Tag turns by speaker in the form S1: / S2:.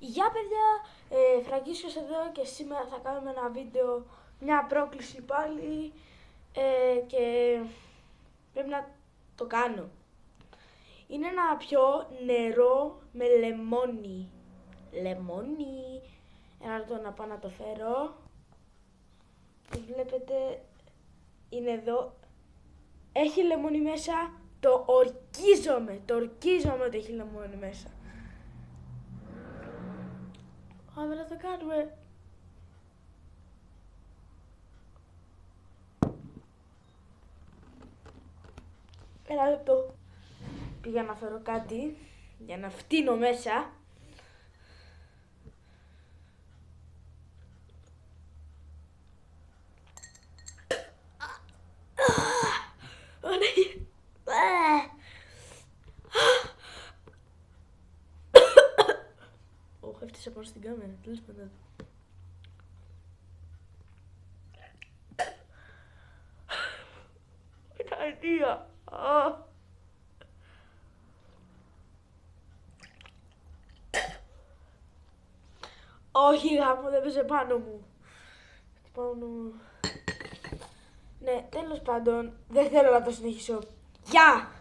S1: Γεια παιδιά, Φραγκίσκος εδώ και σήμερα θα κάνουμε ένα βίντεο, μια πρόκληση πάλι και πρέπει να το κάνω. Είναι να πιω νερό με λεμόνι. Λεμόνι. Ένα λεπτό να πάω να το φέρω. Βλέπετε, είναι εδώ. Έχει λεμόνι μέσα. Το ορκίζομαι ότι έχει λεμόνι μέσα. Πάμε να το κάνουμε. Ένα λεπτό. Πήγα να φέρω κάτι για να φτύνω μέσα. Έφτιασα πάνω στην κάμερα, τέλος πάντων. Είναι αηδία. Όχι γάμο, δεν πέσε πάνω μου. Πάνω μου. Ναι, τέλος πάντων, δεν θέλω να το συνεχίσω. Γεια!